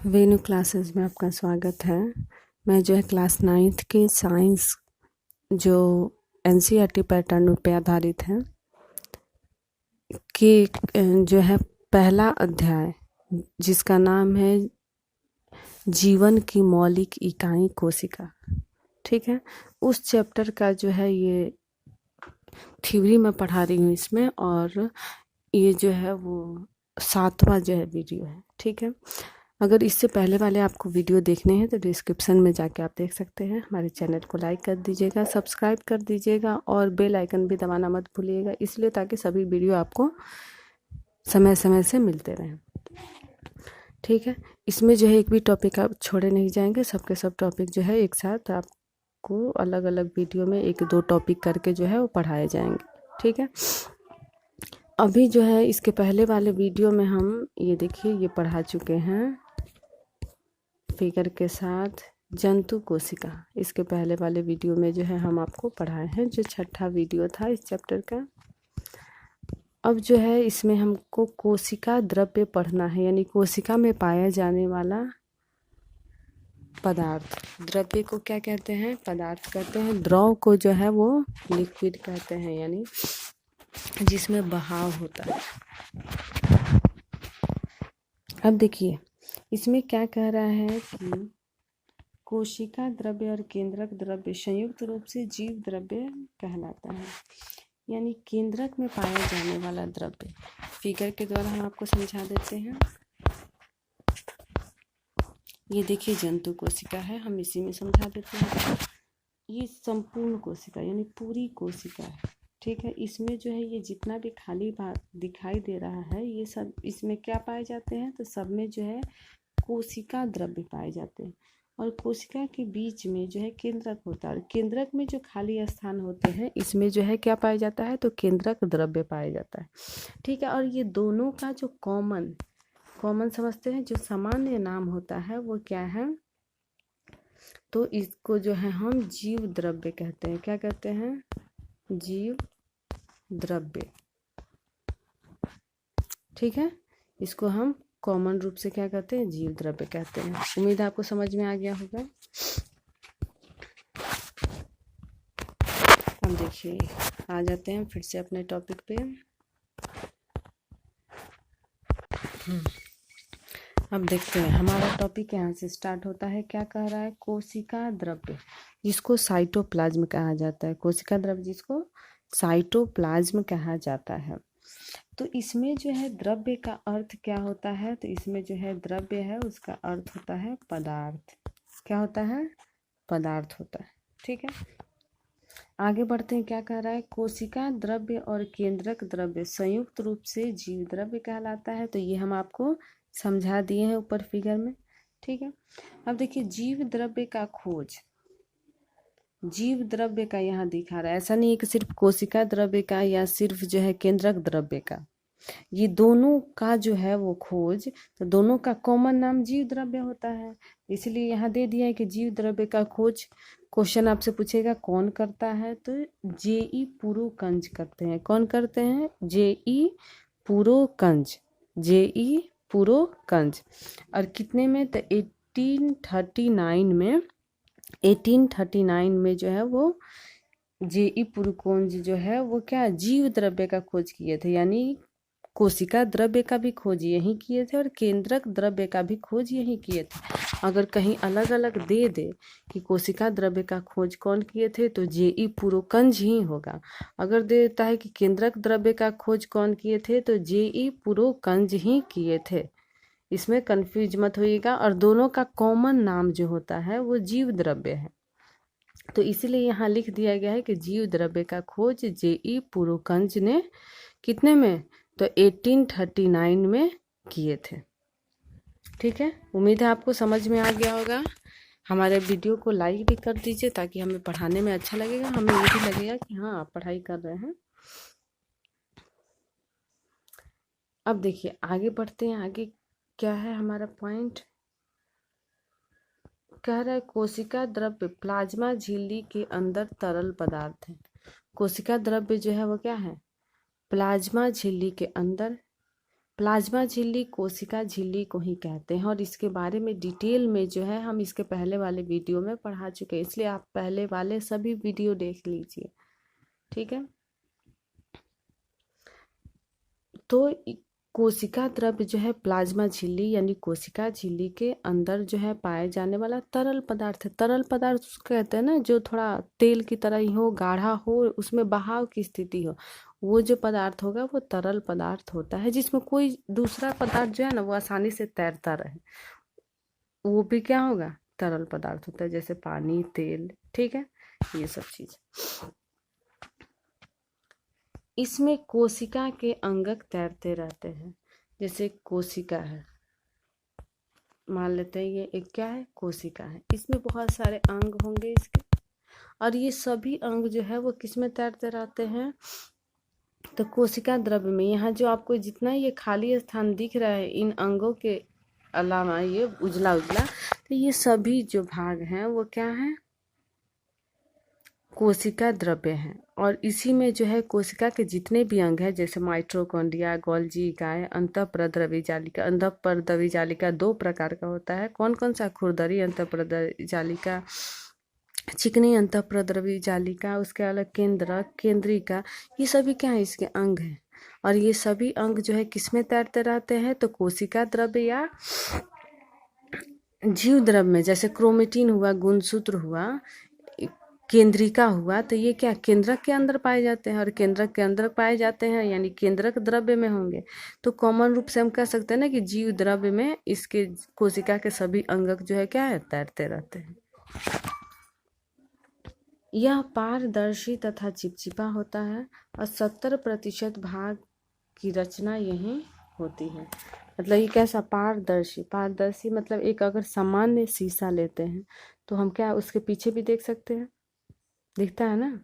वेणु classes में आपका स्वागत है। मैं जो है क्लास 9th के साइंस जो एनसीईआरटी पैटर्न पे आधारित है कि जो है पहला अध्याय जिसका नाम है जीवन की मौलिक इकाई कोशिका, ठीक है, उस चैप्टर का जो है ये थ्योरी मैं पढ़ा रही हूँ इसमें, और ये जो है वो 7वां जो है वीडियो है, ठीक है। अगर इससे पहले वाले आपको वीडियो देखने हैं तो डिस्क्रिप्शन में जाके आप देख सकते हैं। हमारे चैनल को लाइक कर दीजिएगा, सब्सक्राइब कर दीजिएगा और बेल आइकन भी दबाना मत भूलिएगा, इसलिए ताकि सभी वीडियो आपको समय समय से मिलते रहें, ठीक है। इसमें जो है एक भी टॉपिक आप छोड़े नहीं जाएंगे, सबके सब टॉपिक जो है एक साथ आपको अलग अलग वीडियो में 1-2 टॉपिक करके जो है वो पढ़ाए जाएंगे, ठीक है। अभी जो है इसके पहले वाले वीडियो में हम ये देखिए ये पढ़ा चुके हैं फिगर के साथ जंतु कोशिका। इसके पहले वाले वीडियो में जो है हम आपको पढ़ाए हैं, जो 6ठा वीडियो था इस चैप्टर का। अब जो है इसमें हमको कोशिका द्रव्य पढ़ना है, यानी कोशिका में पाया जाने वाला पदार्थ। द्रव्य को क्या कहते हैं? पदार्थ कहते हैं। द्रव को जो है वो लिक्विड कहते हैं, यानी जिसमें बहाव होता है। अब देखिए इसमें क्या कह रहा है कि कोशिका द्रव्य और केंद्रक द्रव्य संयुक्त रूप से जीव द्रव्य कहलाता है, यानी केंद्रक में पाया जाने वाला द्रव्य। फिगर के द्वारा हम आपको समझा देते हैं। ये देखिए जंतु कोशिका है, हम इसी में समझा देते हैं। ये संपूर्ण कोशिका यानी पूरी कोशिका है, ठीक है। इसमें जो है ये जितना भी खाली भाग दिखाई दे रहा है ये सब इसमें क्या पाए जाते हैं? तो सब में जो है कोशिका द्रव्य पाए जाते हैं, और कोशिका के बीच में जो है केंद्रक होता है। केंद्रक में जो खाली स्थान होते हैं इसमें जो है क्या पाया जाता है? तो केंद्रक द्रव्य पाया जाता है, ठीक है। और ये दोनों का जो कॉमन समझते हैं, जो सामान्य नाम होता है वो क्या है? तो इसको जो है हम जीव द्रव्य कहते हैं। क्या कहते हैं? जीव द्रव्य, ठीक है। इसको हम कॉमन रूप से क्या कहते हैं? जीव द्रव्य कहते हैं। उम्मीद है आपको समझ में आ गया होगा। अब देखिए आ जाते हैं फिर से अपने टॉपिक पे। अब देखते हैं हमारा टॉपिक यहाँ से स्टार्ट होता है। क्या कह रहा है? कोशिका द्रव्य जिसको साइटोप्लाज्म कहा जाता है। कोशिका द्रव्य जिसको साइटोप्लाज्म कहा जाता है। तो इसमें जो है द्रव्य का अर्थ क्या होता है? तो इसमें जो है द्रव्य है उसका अर्थ होता है पदार्थ। क्या होता है? पदार्थ होता है, ठीक है। आगे बढ़ते हैं। क्या कह रहा है? कोशिका द्रव्य और केंद्रक द्रव्य संयुक्त रूप से जीव द्रव्य कहलाता है। तो ये हम आपको समझा दिए हैं ऊपर फिगर में, ठीक है। अब देखिए जीव द्रव्य का खोज, जीव द्रव्य का यहाँ दिखा रहा है। ऐसा नहीं है कि सिर्फ कोशिका द्रव्य का या सिर्फ जो है केंद्रक द्रव्य का, ये दोनों का जो है वो खोज, तो दोनों का कॉमन नाम जीव द्रव्य होता है। इसलिए यहाँ दे दिया है कि जीव द्रव्य का खोज क्वेश्चन आपसे पूछेगा कौन करता है? तो जेई पुरोकंज करते हैं। कौन करते हैं? जेई पुरोकंज, जेई पुरोकंज। और कितने में? तो 1839 में जो है वो जेई पुरोकंज जो है वो क्या जीव द्रव्य का खोज किए थे, यानी कोशिका द्रव्य का भी खोज यही किए थे और केंद्रक द्रव्य का भी खोज यही किए थे। अगर कहीं अलग अलग दे दे कि कोशिका द्रव्य का खोज कौन किए थे तो जेई पुरोकंज ही होगा। अगर देता है कि केंद्रक द्रव्य का खोज कौन किए थे तो जेई पुरोकंज ही किए थे। इसमें कंफ्यूज मत होइएगा। और दोनों का कॉमन नाम जो होता है वो जीव द्रव्य है, तो इसीलिए यहाँ लिख दिया गया है कि जीव द्रव्य का खोज जेई पुरोकंज ने कितने में? तो 1839 में किए थे, ठीक है। उम्मीद है आपको समझ में आ गया होगा। हमारे वीडियो को लाइक भी कर दीजिए ताकि हमें पढ़ाने में अच्छा लगेगा, हमें ये भी लगेगा कि हाँ आप पढ़ाई कर रहे हैं। अब देखिए आगे बढ़ते हैं। आगे क्या है हमारा पॉइंट? कह रहा है कोशिका द्रव्य प्लाज्मा झिल्ली के अंदर तरल पदार्थ है। कोशिका द्रव्य जो है वो क्या है? प्लाज्मा झिल्ली के अंदर प्लाज्मा झिल्ली कोशिका झिल्ली को ही कहते हैं, और इसके बारे में डिटेल में जो है हम इसके पहले वाले वीडियो में पढ़ा चुके हैं, इसलिए आप पहले वाले सभी वीडियो देख लीजिए। ठीक है, तो कोशिका द्रव्य जो है प्लाज्मा झिल्ली यानी कोशिका झिल्ली के अंदर जो है पाए जाने वाला तरल पदार्थ है। तरल पदार्थ उसको कहते हैं ना, जो थोड़ा तेल की तरह ही हो, गाढ़ा हो, उसमें बहाव की स्थिति हो, वो जो पदार्थ होगा वो तरल पदार्थ होता है, जिसमें कोई दूसरा पदार्थ जो है ना वो आसानी से तैरता रहे, वो भी क्या होगा, तरल पदार्थ होता है, जैसे पानी, तेल। ठीक है, ये सब चीज। इसमें कोशिका के अंगक तैरते रहते हैं। जैसे कोशिका है, मान लेते हैं ये एक क्या है, कोशिका है, इसमें बहुत सारे अंग होंगे इसके, और ये सभी अंग जो है वो किस में तैरते रहते हैं, तो कोशिका द्रव्य में। यहाँ जो आपको जितना ये खाली स्थान दिख रहा है इन अंगों के अलावा, ये उजला उजला, तो ये सभी जो भाग हैं वो क्या है, कोशिका द्रव्य है। और इसी में जो है कोशिका के जितने भी अंग हैं, जैसे माइटोकॉन्ड्रिया, गोल्जी इकाई, अंतःपरद्रवी जालिका। अंतःपरद्रवी जालिका दो प्रकार का होता है, कौन कौन सा, खुरदरी अंतःपरद्रवी जालिका, चिकनी अंतःपरद्रवी जालिका, उसके अलग केंद्रक, केंद्रिका, ये सभी क्या है, इसके अंग हैं। और ये सभी अंग जो है किसमें तैरते रहते हैं, तो कोशिका द्रव्य या जीव द्रव्य में। जैसे क्रोमेटिन हुआ, गुणसूत्र हुआ, केंद्रिका हुआ, तो ये क्या केंद्रक के अंदर पाए जाते हैं, और केंद्रक के अंदर पाए जाते हैं यानी केंद्रक द्रव्य में होंगे। तो कॉमन रूप से हम कह सकते हैं ना कि जीव द्रव्य में इसके कोशिका के सभी अंगक जो है क्या है, तैरते रहते हैं। यह पारदर्शी तथा चिपचिपा होता है, और 70% भाग की रचना यही होती है। मतलब ये कैसा, पारदर्शी। पारदर्शी मतलब एक अगर सामान्य शीशा लेते हैं तो हम क्या उसके पीछे भी देख सकते हैं, दिखता है ना,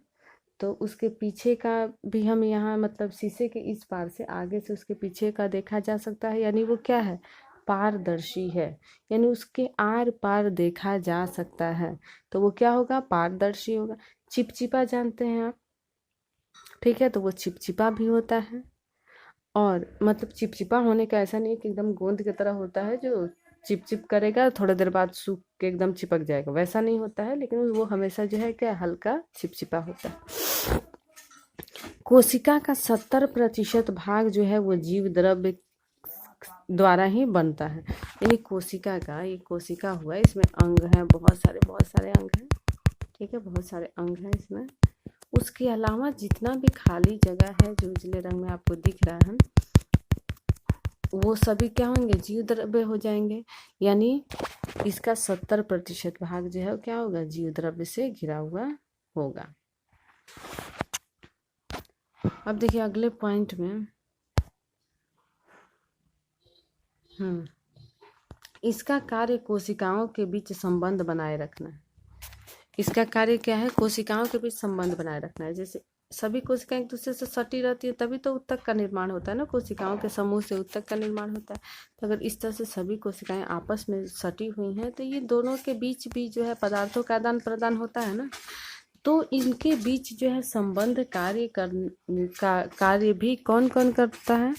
तो उसके पीछे का भी हम यहाँ मतलब शीशे के इस पार से आगे से उसके पीछे का देखा जा सकता है, यानी वो क्या है, पारदर्शी है, यानी उसके आर पार देखा जा सकता है, तो वो क्या होगा, पारदर्शी होगा। चिपचिपा जानते हैं आप, ठीक है, तो वो चिपचिपा भी होता है। और मतलब चिपचिपा होने का ऐसा नहीं कि एकदम गोंद की तरह होता है जो चिप चिप करेगा, थोड़ी देर बाद सूख के एकदम चिपक जाएगा, वैसा नहीं होता है, लेकिन वो हमेशा जो है क्या, हल्का चिपचिपा होता है। कोशिका का 70% भाग जो है वो जीव द्रव्य द्वारा ही बनता है। यानी कोशिका का, ये कोशिका हुआ, इसमें अंग हैं, बहुत सारे अंग हैं, ठीक है, बहुत सारे अंग हैं इसमें। उसके अलावा जितना भी खाली जगह है जो उजले रंग में आपको दिख रहा है, वो सभी क्या होंगे, जीव द्रव्य हो जाएंगे। यानी इसका 70% भाग जो है क्या होगा, जीव द्रव्य से घिरा हुआ होगा। अब देखिए अगले पॉइंट में, इसका कार्य कोशिकाओं के बीच संबंध बनाए रखना है। इसका कार्य क्या है, कोशिकाओं के बीच संबंध बनाए रखना है। जैसे सभी कोशिकाएं एक दूसरे से सटी रहती है तभी तो उत्तक का निर्माण होता है ना, कोशिकाओं के समूह से उत्तक का निर्माण होता है। तो अगर इस तरह से सभी कोशिकाएं आपस में सटी हुई हैं तो ये दोनों के बीच भी जो है पदार्थों का आदान प्रदान होता है ना, तो इनके बीच जो है संबंध कार्य भी कौन कौन करता है,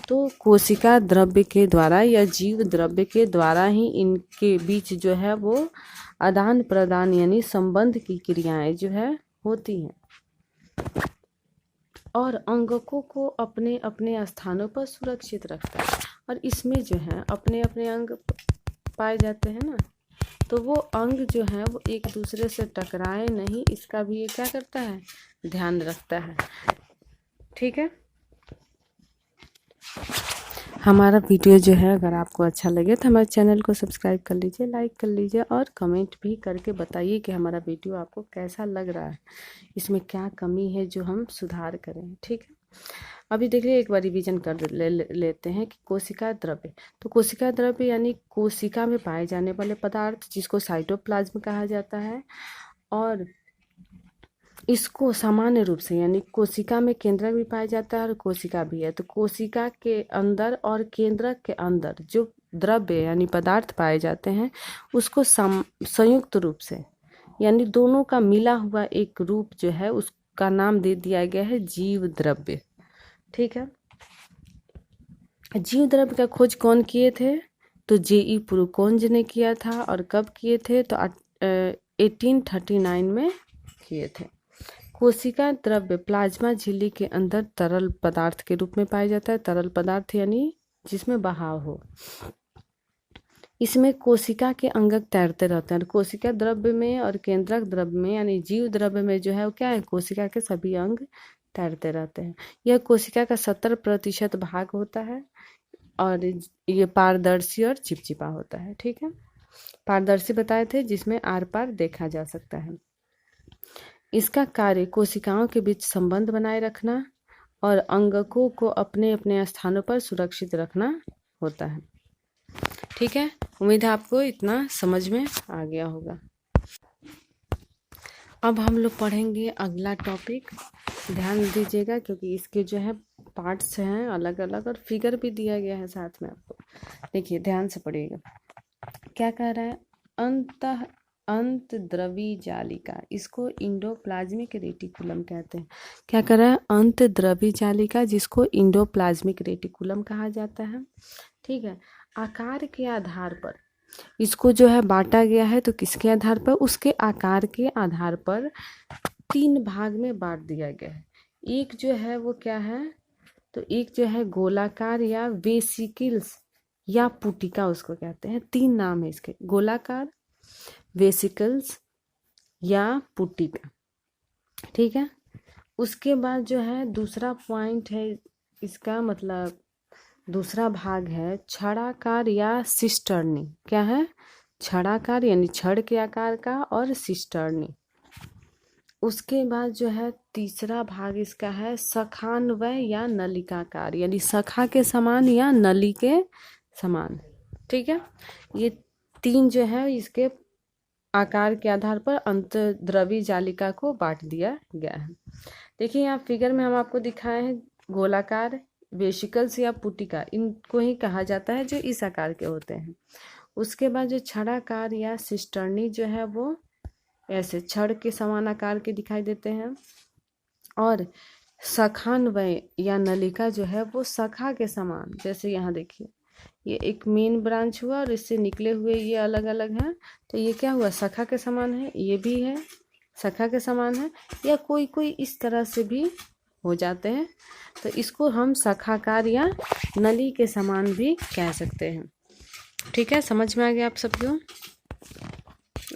तो कोशिका द्रव्य के द्वारा या जीव द्रव्य के द्वारा ही इनके बीच जो है वो आदान प्रदान यानी संबंध की क्रियाएं जो है होती हैं, और अंगकों को अपने अपने स्थानों पर सुरक्षित रखता है। और इसमें जो है अपने अपने अंग पाए जाते हैं ना, तो वो अंग जो है वो एक दूसरे से टकराए नहीं, इसका भी ये क्या करता है, ध्यान रखता है। ठीक है, हमारा वीडियो जो है अगर आपको अच्छा लगे तो हमारे चैनल को सब्सक्राइब कर लीजिए, लाइक कर लीजिए, और कमेंट भी करके बताइए कि हमारा वीडियो आपको कैसा लग रहा है, इसमें क्या कमी है जो हम सुधार करें। ठीक है, अभी देखिए एक बार रिवीजन कर लेते हैं कि कोशिका द्रव्य। तो कोशिका द्रव्य यानी कोशिका में पाए जाने वाले पदार्थ, जिसको साइटोप्लाज्म कहा जाता है, और इसको सामान्य रूप से यानी कोशिका में केंद्रक भी पाया जाता है और कोशिका भी है। तो कोशिका के अंदर और केंद्रक के अंदर जो द्रव्य यानी पदार्थ पाए जाते हैं उसको संयुक्त रूप से यानी दोनों का मिला हुआ एक रूप जो है उसका नाम दे दिया गया है जीव द्रव्य। ठीक है, जीव द्रव्य का खोज कौन किए थे? तो जेई पुरुकोंज ने किया था। और कब किए थे? तो 1839 में किए थे। कोशिका द्रव्य प्लाज्मा झिल्ली के अंदर तरल पदार्थ के रूप में पाया जाता है। तरल पदार्थ यानी जिसमें बहाव हो। इसमें कोशिका के अंगक तैरते रहते हैं। कोशिका द्रव्य में और केंद्रक द्रव्य में यानी जीव द्रव्य में जो है वो क्या है, कोशिका के सभी अंग तैरते रहते हैं। यह कोशिका का 70% भाग होता है और ये पारदर्शी और चिपचिपा होता है। ठीक है, पारदर्शी बताए थे जिसमें आर पार देखा जा सकता है। इसका कार्य कोशिकाओं के बीच संबंध बनाए रखना और अंगकों को अपने अपने स्थानों पर सुरक्षित रखना होता है। ठीक है, उम्मीद है आपको इतना समझ में आ गया होगा। अब हम लोग पढ़ेंगे अगला टॉपिक। ध्यान दीजिएगा क्योंकि इसके जो है पार्ट्स हैं अलग अलग और फिगर भी दिया गया है साथ में आपको। देखिए ध्यान से पढ़िएगा। क्या कह रहा है? अंतद्रवी जालिका, इसको इंडोप्लाज्मिक रेटिकुलम कहते हैं। क्या कर रहा है? अंतद्रवी जालिका, जिसको इंडोप्लाज्मिक रेटिकुलम कहा जाता है। ठीक है, आकार के आधार पर इसको जो है बांटा गया है। तो किसके आधार पर? उसके आकार के आधार पर 3 भाग में बांट दिया गया है। एक जो है वो क्या है? तो एक जो है गोलाकार या वेसिकल्स या पुटिका उसको कहते हैं। 3 नाम है इसके, गोलाकार, वेसिकल्स या पुटिका। ठीक है, उसके बाद जो है दूसरा पॉइंट है इसका, मतलब दूसरा भाग है छड़ाकार या सिस्टर्नी। क्या है? छड़ाकार यानी छड़ के आकार का और सिस्टर्नी। उसके बाद जो है तीसरा भाग इसका है सखान्वय या नलिकाकार, यानी सखा के समान या नली के समान। ठीक है, ये 3 जो है इसके आकार के आधार पर अंतद्रवी जालिका को बांट दिया गया है। देखिए यहाँ फिगर में हम आपको दिखाए हैं गोलाकार, वेसिकल्स या पुटिका, इनको ही कहा जाता है जो इस आकार के होते हैं। उसके बाद जो छड़ाकार या सिस्टर्नी जो है वो ऐसे छड़ के समान आकार के दिखाई देते हैं। और सखान्वय या नलिका जो है वो सखा के समान, जैसे यहाँ देखिए ये एक मेन ब्रांच हुआ और इससे निकले हुए ये अलग अलग हैं। तो ये क्या हुआ? सखा के समान है। ये भी है सखा के समान है, या कोई कोई इस तरह से भी हो जाते हैं। तो इसको हम सखाकार या नली के समान भी कह सकते हैं। ठीक है, समझ में आ गया आप सबको?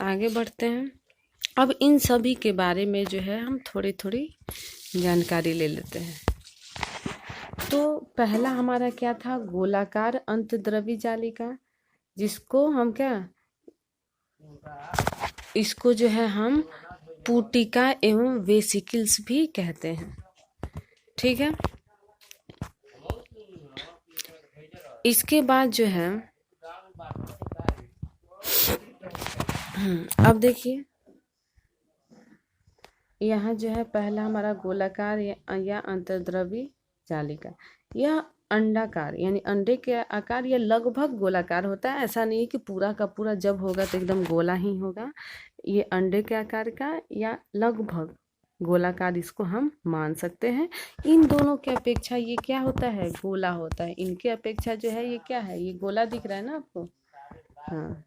आगे बढ़ते हैं। अब इन सभी के बारे में जो है हम थोड़ी थोड़ी जानकारी ले लेते हैं। तो पहला हमारा क्या था? गोलाकार अंतद्रवी जालिका, जिसको हम क्या, इसको जो है हम पुटिका एवं वेसिकल्स भी कहते हैं। ठीक है, इसके बाद जो है अब देखिए यहाँ जो है पहला हमारा गोलाकार या अंतर्द्रवी जालिका, यह अंडाकार यानी अंडे के आकार या लगभग गोलाकार होता है। ऐसा नहीं है कि पूरा का पूरा जब होगा तो एकदम गोला ही होगा। ये अंडे के आकार का या लगभग गोलाकार इसको हम मान सकते हैं। इन दोनों के अपेक्षा ये क्या होता है? गोला होता है। इनके अपेक्षा जो है ये क्या है? ये गोला दिख रहा है ना आपको? हाँ,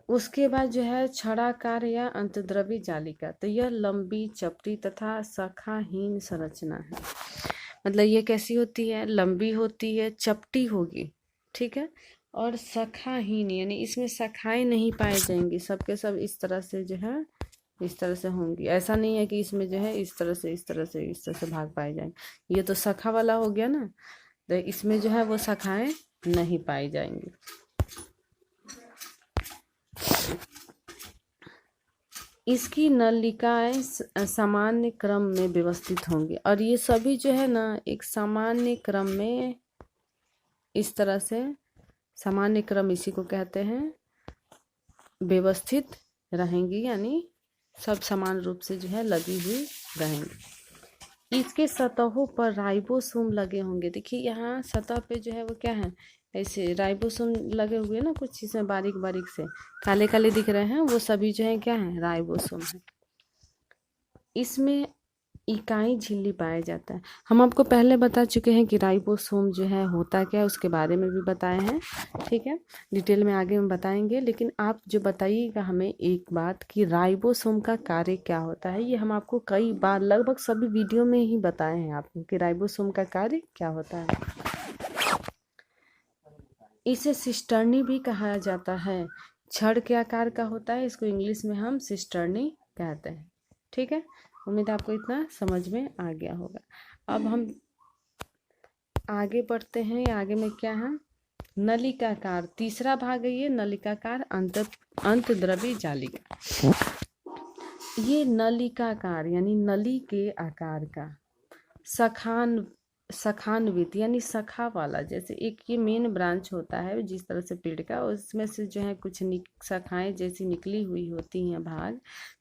उसके बाद जो है छड़ाकार या अंतद्रवी जालिका, तो यह लंबी, चपटी तथा शाखाहीन संरचना है। मतलब ये कैसी होती है? लंबी होती है, चपटी होगी। ठीक है, और शाखाहीन यानी इसमें शाखाएं नहीं पाई जाएंगी। सबके सब इस तरह से जो है इस तरह से होंगी। ऐसा नहीं है कि इसमें जो है इस तरह से इस तरह से इस तरह से भाग पाए जाएंगे। ये तो शाखा वाला हो गया ना, तो इसमें जो है वो शाखाएं नहीं पाई जाएंगी। इसकी नलिकाएं सामान्य क्रम में व्यवस्थित होंगी और ये सभी जो है ना एक सामान्य क्रम में इस तरह से, सामान्य क्रम इसी को कहते हैं, व्यवस्थित रहेंगी, यानी सब समान रूप से जो है लगी हुई रहेंगी। इसके सतहों पर राइबोसोम लगे होंगे। देखिए यहाँ सतह पे जो है वो क्या है? ऐसे राइबोसोम लगे हुए ना, कुछ चीज़ें बारीक बारीक से काले काले दिख रहे हैं, वो सभी जो है क्या है? राइबोसोम है। इसमें इकाई झिल्ली पाया जाता है। हम आपको पहले बता चुके हैं कि राइबोसोम जो है होता क्या है, उसके बारे में भी बताए हैं, ठीक है। डिटेल में आगे हम बताएंगे, लेकिन आप जो बताइएगा हमें एक बात कि राइबोसोम का कार्य क्या होता है। ये हम आपको कई बार लगभग सभी वीडियो में ही बताए हैं आपको कि राइबोसोम का कार्य क्या होता है। इसे सिस्टर्नी भी कहा जाता है। छड़ के आकार का होता है, इसको इंग्लिश में हम सिस्टर्नी कहते हैं, ठीक है। उम्मीद आपको इतना समझ में आ गया होगा। अब हम आगे बढ़ते हैं। आगे में क्या है, नलिकाकार, तीसरा भाग है ये, नलिकाकार अंतर्द्रव्य जालिका। ये नलिकाकार यानी नली के आकार का, शाखान्वित यानी शाखा वाला, जैसे एक ये मेन ब्रांच होता है जिस तरह से पेड़ का, उसमें से जो है कुछ शाखाएं जैसी निकली हुई होती हैं भाग,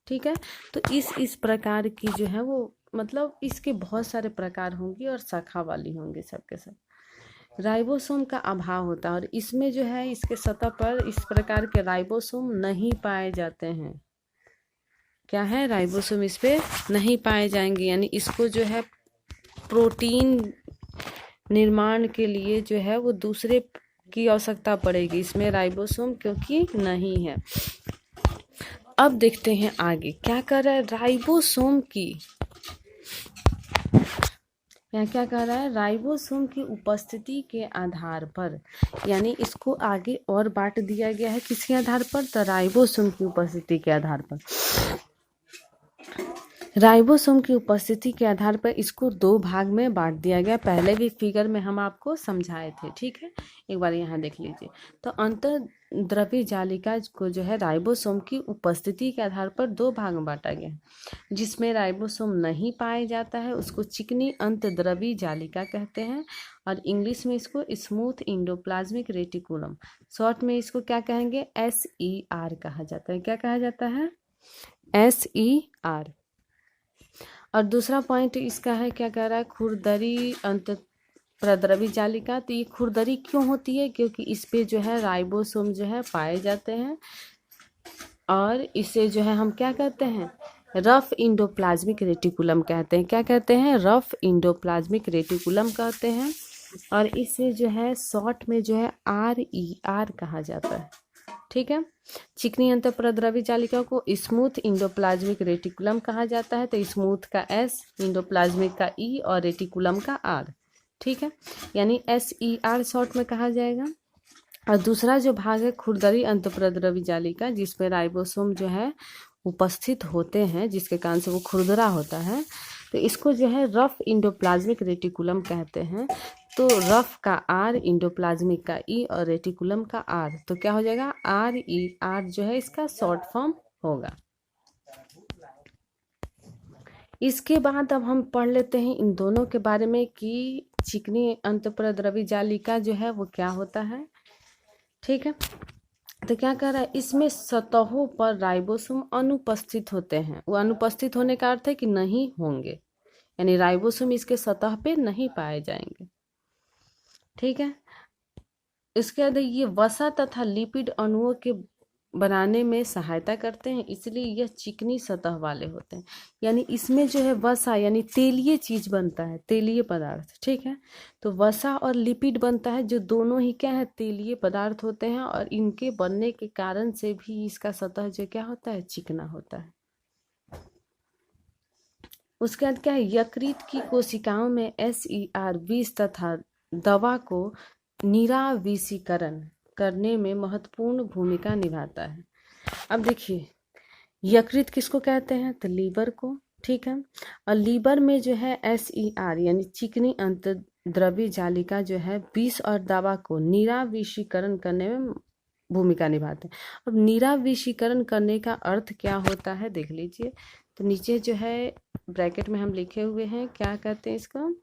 ठीक है। तो इस प्रकार की जो है वो, मतलब इसके बहुत सारे प्रकार होंगी और शाखा वाली होंगी सबके सब। राइबोसोम का अभाव होता है और इसमें जो है इसके सतह पर इस प्रकार के राइबोसोम नहीं पाए जाते हैं। क्या है, राइबोसोम इस पे नहीं पाए जाएंगे, यानी इसको जो है प्रोटीन निर्माण के लिए जो है वो दूसरे की आवश्यकता पड़ेगी, इसमें राइबोसोम क्योंकि नहीं है। अब देखते हैं आगे क्या कर रहा है राइबोसोम की, यहाँ क्या कह रहा है, राइबोसोम की उपस्थिति के आधार पर, यानी इसको आगे और बांट दिया गया है किसके आधार पर, तो राइबोसोम की उपस्थिति के आधार पर। राइबोसोम की उपस्थिति के आधार पर इसको दो भाग में बांट दिया गया। पहले भी फिगर में हम आपको समझाए थे, ठीक है, एक बार यहाँ देख लीजिए। तो अंतर्द्रव्य जालिका को जो है राइबोसोम की उपस्थिति के आधार पर दो भाग में बांटा गया। जिसमें राइबोसोम नहीं पाया जाता है उसको चिकनी अंतर्द्रव्य जालिका कहते हैं, और इंग्लिश में इसको स्मूथ इंडोप्लाज्मिक रेटिकुलम, शॉर्ट में इसको क्या कहेंगे, SER कहा जाता है। क्या कहा जाता है, SER। और दूसरा पॉइंट इसका है, क्या कह रहा है, खुरदरी अंतःप्रद्रव्य जालिका। तो ये खुरदरी क्यों होती है, क्योंकि इस पे जो है राइबोसोम जो है पाए जाते हैं, और इसे जो है हम क्या कहते हैं, रफ इंडोप्लाज्मिक रेटिकुलम कहते हैं। क्या कहते हैं, रफ इंडोप्लाज्मिक रेटिकुलम कहते हैं। और इसे जो है शॉर्ट में जो है RER कहा जाता है, ठीक है। चिकनी अंतःप्रद्रव्य जालिका को स्मूथ इंडोप्लाज्मिक रेटिकुलम कहा जाता है। तो स्मूथ का S, इंडोप्लाज्मिक का E और रेटिकुलम का R, ठीक है, यानी SER शॉर्ट में कहा जाएगा। और दूसरा जो भाग है खुरदरी अंतःप्रद्रव्य जालिका, जिसमें राइबोसोम जो है उपस्थित होते हैं, जिसके कारण से वो खुरदरा होता है, तो इसको जो है रफ इंडोप्लाज्मिक रेटिकुलम कहते हैं। तो रफ का R, इंडोप्लाज्मिक का E और रेटिकुलम का R, तो क्या हो जाएगा, RER जो है इसका शॉर्ट फॉर्म होगा। इसके बाद अब हम पढ़ लेते हैं इन दोनों के बारे में कि चिकनी अंतःप्रद्रव्य जालिका जो है वो क्या होता है, ठीक है। तो क्या कह रहा है, इसमें सतहों पर राइबोसोम अनुपस्थित होते हैं। वो अनुपस्थित होने का अर्थ है कि नहीं होंगे, यानी राइबोसोम इसके सतह पे नहीं पाए जाएंगे, ठीक है। इसके बाद ये वसा तथा लिपिड अणुओं के बनाने में सहायता करते हैं, इसलिए यह चिकनी सतह वाले होते हैं। यानी इसमें जो है वसा यानी तेलीय चीज बनता है, तेलीय पदार्थ, ठीक है। तो वसा और लिपिड बनता है, जो दोनों ही क्या है, तेलीय पदार्थ होते हैं, और इनके बनने के कारण से भी इसका सतह जो क्या होता है, चिकना होता है। उसके बाद क्या है, यकृत की कोशिकाओं में SER विष तथा दवा को निराविषीकरण करने में महत्वपूर्ण भूमिका निभाता है। अब देखिए, यकृत किसको कहते हैं, तो लीवर को, ठीक है। और लीवर में जो है SER यानी चिकनी अंतःद्रव्य जालिका जो है विष और दवा को निराविषीकरण करने में भूमिका निभाते हैं। अब निराविषीकरण करने का अर्थ क्या होता है, देख लीजिए। तो नीचे जो है ब्रैकेट में हम लिखे हुए हैं, क्या कहते हैं इसको,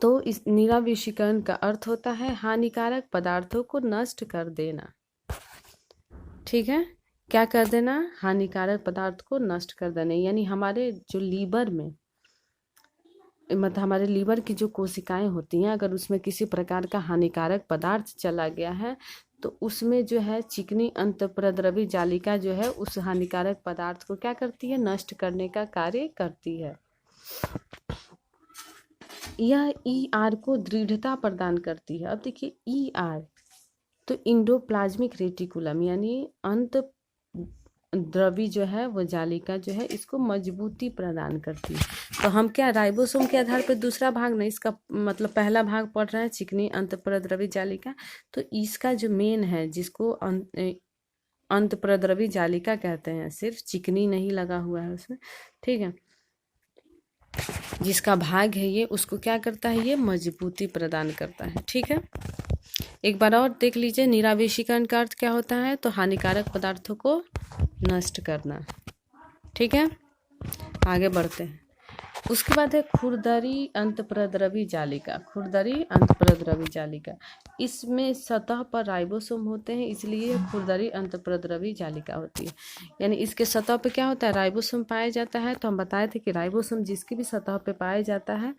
तो इस निराविषीकरण का अर्थ होता है हानिकारक पदार्थों को नष्ट कर देना, ठीक है। क्या कर देना, हानिकारक पदार्थ को नष्ट कर देना। यानी हमारे जो लीवर में, मतलब हमारे लीवर की जो कोशिकाएं होती हैं, अगर उसमें किसी प्रकार का हानिकारक पदार्थ चला गया है तो उसमें जो है चिकनी अंतःप्रद्रवी जालिका जो है उस हानिकारक पदार्थ को क्या करती है, नष्ट करने का कार्य करती है। यह ER को दृढ़ता प्रदान करती है। अब देखिए ER तो इंडोप्लाज्मिक रेटिकुलम यानी अंत द्रवी जो है वो जालिका जो है इसको मजबूती प्रदान करती है। तो हम क्या राइबोसोम के आधार पर दूसरा भाग नहीं, इसका मतलब पहला भाग पढ़ रहे हैं चिकनी अंतःप्रद्रवी जालिका, तो इसका जो मेन है जिसको अंतःप्रद्रवी जालिका कहते हैं, सिर्फ चिकनी नहीं लगा हुआ है उसमें, ठीक है, जिसका भाग है ये उसको क्या करता है, ये मजबूती प्रदान करता है। ठीक है, एक बार और देख लीजिए, निरावेशीकरण का अर्थ क्या होता है, तो हानिकारक पदार्थों को नष्ट करना। ठीक है, आगे बढ़ते हैं। उसके बाद है खुरदरी अंतःप्रद्रवी जालिका। खुरदरी अंतःप्रद्रवी जालिका, इसमें सतह पर राइबोसोम होते हैं, इसलिए खुरदरी अंतःप्रद्रवी जालिका होती है। यानी इसके सतह पे क्या होता है, राइबोसोम पाया जाता है। तो हम बताए थे कि राइबोसोम जिसकी भी सतह पे पाया जाता है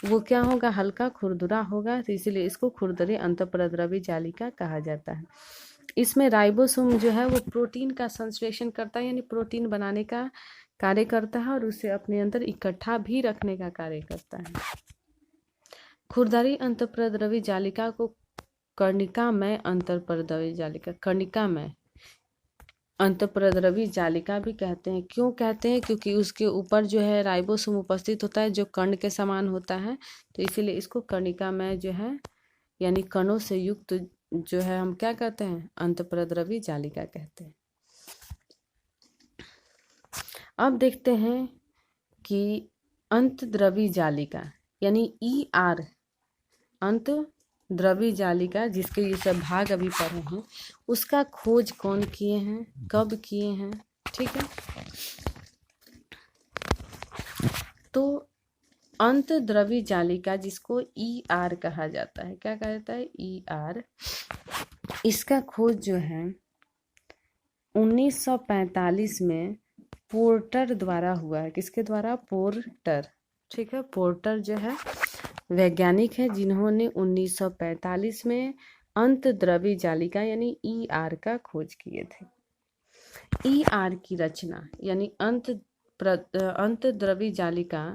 वो क्या होगा, हल्का खुरदुरा होगा, तो इसीलिए इसको खुरदरी अंतःप्रद्रवी जालिका कहा जाता है। इसमें राइबोसोम जो है वो प्रोटीन का संश्लेषण करता है, यानी प्रोटीन बनाने का कार्य करता है और उसे अपने अंदर इकट्ठा भी रखने का कार्य करता है। खुरदरी अंतःप्रद्रवी जालिका को कर्णिकामय अंतःप्रद्रवी जालिका, कर्णिकामय अंतःप्रद्रवी जालिका भी कहते हैं। क्यों कहते हैं, क्योंकि उसके ऊपर जो है राइबोसोम उपस्थित होता है जो कर्ण के समान होता है, तो इसीलिए इसको कर्णिकामय जो है यानी कणों से युक्त जो है हम क्या कहते हैं, अंतःप्रद्रवी जालिका कहते हैं। अब देखते हैं कि अंतद्रवी जालिका यानी ER अंतद्रवी जालिका, जिसके ये सब भाग अभी पढ़े हैं, उसका खोज कौन किए हैं, कब किए हैं। ठीक है, तो अंतद्रवी जालिका जिसको ER कहा जाता है, क्या कहा जाता है, ER, इसका खोज जो है 1945 में पोर्टर द्वारा हुआ है। किसके द्वारा, पोर्टर। ठीक है, पोर्टर जो है वैज्ञानिक है जिन्होंने 1945 में अंतद्रवी जालिका यानी ER का खोज किए थे। ER की रचना यानी अंतद्रवी जालिका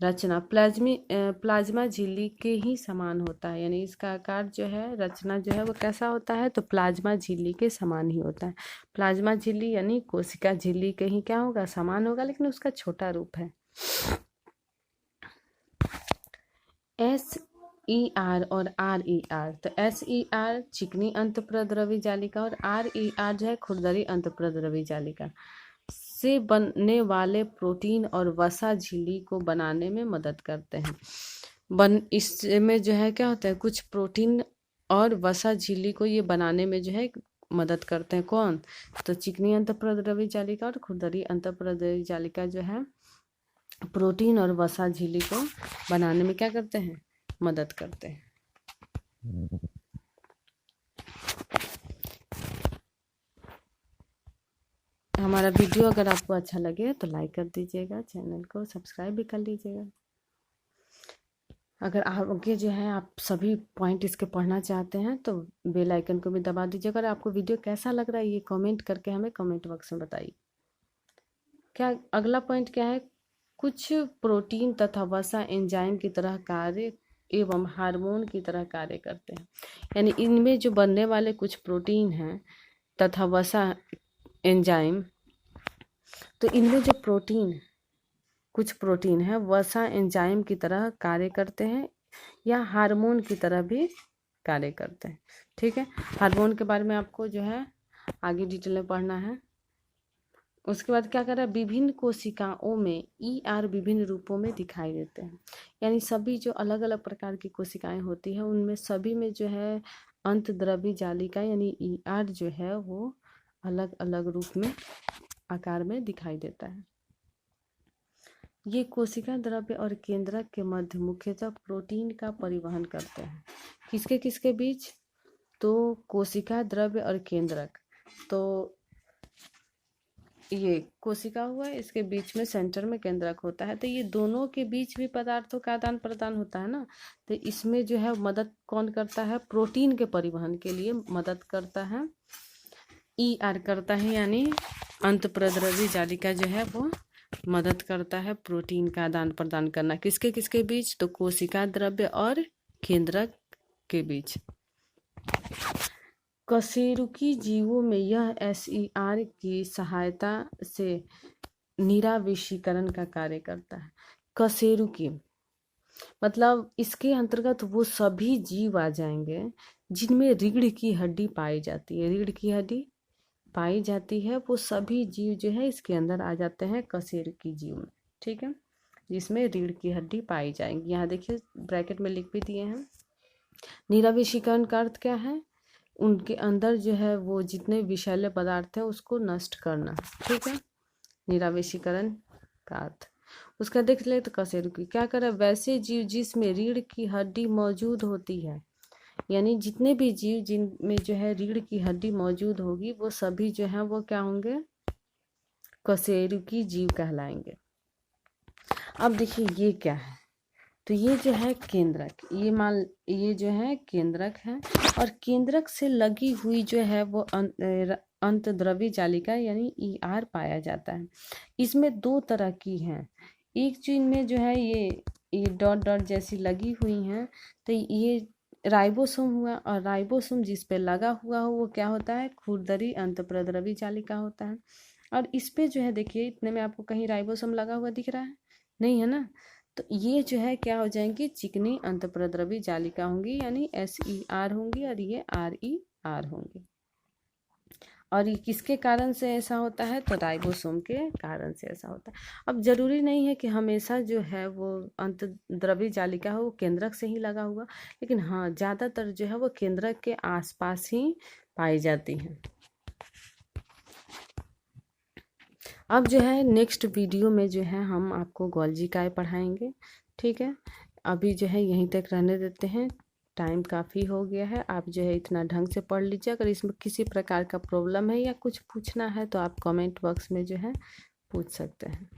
रचना प्लाज्मा झिल्ली के ही समान होता है, यानी इसका आकार जो है, रचना जो है वो कैसा होता है, तो प्लाज्मा झिल्ली के समान ही होता है। प्लाज्मा झिल्ली यानी कोशिका झिल्ली के ही क्या होगा, समान होगा, लेकिन उसका छोटा रूप है। SER और RER, तो SER चिकनी अंतःप्रद्रवी जालिका और RER जो है खुरदरी अंतःप्रद्रवी जालिका से बनने वाले प्रोटीन और वसा झिल्ली को बनाने में मदद करते हैं। इसमें जो है क्या होता है, कुछ प्रोटीन और वसा झिल्ली को ये बनाने में जो है मदद करते हैं। कौन, तो चिकनी अंतःप्रद्रवी जालिका और खुरदरी अंतःप्रद्रवी जालिका जो है प्रोटीन और वसा झिल्ली को बनाने में क्या करते हैं, मदद करते हैं। हमारा वीडियो अगर आपको अच्छा लगे तो लाइक कर दीजिएगा, चैनल को सब्सक्राइब भी कर लीजिएगा। अगर आगे जो है आप सभी पॉइंट इसके पढ़ना चाहते हैं तो बेल आइकन को भी दबा दीजिएगा। और आपको वीडियो कैसा लग रहा है ये कमेंट करके हमें कमेंट बॉक्स में बताइए। क्या अगला पॉइंट क्या है, कुछ प्रोटीन तथा वसा एंजाइम की तरह कार्य एवं हार्मोन की तरह कार्य करते हैं। यानी इनमें जो बनने वाले कुछ प्रोटीन हैं तथा वसा एंजाइम, तो इनमें जो कुछ प्रोटीन है वसा एंजाइम की तरह कार्य करते हैं या हार्मोन की तरह भी कार्य करते हैं। ठीक है, हार्मोन के बारे में आपको जो है आगे डिटेल में पढ़ना है। उसके बाद क्या कर रहा है, विभिन्न कोशिकाओं में ER विभिन्न रूपों में दिखाई देते हैं। यानी सभी जो अलग अलग प्रकार की कोशिकाएं होती हैं उनमें सभी में जो है अंतद्रवी जालिका यानी ER जो है वो अलग अलग रूप में आकार में दिखाई देता है। ये कोशिका द्रव्य और केंद्रक के मध्य मुख्यतः प्रोटीन का परिवहन करते हैं। किसके किसके बीच, तो कोशिका द्रव्य और केंद्रक, तो ये कोशिका हुआ, इसके बीच में सेंटर में केंद्रक होता है। तो ये दोनों के बीच भी पदार्थों का आदान प्रदान होता है ना। तो इसमें जो है मदद कौन करता है, प्रोटीन के परिवहन के लिए मदद करता है ER करता है, यानी अंतःप्रद्रवी जालिका जो है वो मदद करता है प्रोटीन का आदान प्रदान करना। किसके किसके बीच, तो कोशिका द्रव्य और केंद्रक के बीच। कशेरुकी जीवों में यह SER की सहायता से निरावेशीकरण का कार्य करता है। कशेरुकी मतलब इसके अंतर्गत वो सभी जीव आ जाएंगे जिनमें रीढ़ की हड्डी पाई जाती है। रीढ़ की हड्डी पाई जाती है, वो सभी जीव जो है इसके अंदर आ जाते हैं कशेरुकी जीव में। ठीक है, जिसमें रीढ़ की हड्डी पाई जाएंगी। यहाँ देखिए ब्रैकेट में लिख भी दिए हैं। निरावेशीकरण का अर्थ क्या है, उनके अंदर जो है वो जितने विषैले पदार्थ है उसको नष्ट करना। ठीक है, निरावेशीकरण का अर्थ। उसका देख ले तो कशेरुकी क्या करे, वैसे जीव जिसमें रीढ़ की हड्डी मौजूद होती है, यानी जितने भी जीव जिनमें जो है रीढ़ की हड्डी मौजूद होगी वो सभी जो है वो क्या होंगे, कशेरुकी जीव कहलाएंगे। अब देखिए ये क्या है, तो ये जो है केंद्रक, ये जो है केंद्रक है, और केंद्रक से लगी हुई जो है वो अंतद्रवी जालिका यानी ER पाया जाता है। इसमें दो तरह की हैं, एक जो इनमें जो है ये डॉट डॉट जैसी लगी हुई हैं, तो ये राइबोसोम हुआ, और राइबोसोम जिस पे लगा हुआ हो वो क्या होता है, खुरदरी अंतःप्रद्रवी जालिका होता है। और इस पे जो है देखिए इतने में आपको कहीं राइबोसोम लगा हुआ दिख रहा है, नहीं है ना। तो ये जो है क्या हो जाएंगी, चिकनी अंतःप्रद्रवी जालिका होंगी, यानी SER होंगी, और ये RER होंगी। और ये किसके कारण से ऐसा होता है, तो राइबोसोम के कारण से ऐसा होता है। अब जरूरी नहीं है कि हमेशा जो है वो अंतःद्रवी जालिका हो वो केंद्रक से ही लगा हुआ, लेकिन हाँ ज़्यादातर जो है वो केंद्रक के आसपास ही पाई जाती हैं। अब जो है नेक्स्ट वीडियो में जो है हम आपको गोल्जी काय पढ़ाएंगे। ठीक है, अभी जो है यहीं तक रहने देते हैं, टाइम काफ़ी हो गया है। आप जो है इतना ढंग से पढ़ लीजिए। अगर इसमें किसी प्रकार का प्रॉब्लम है या कुछ पूछना है तो आप कमेंट बॉक्स में जो है पूछ सकते हैं।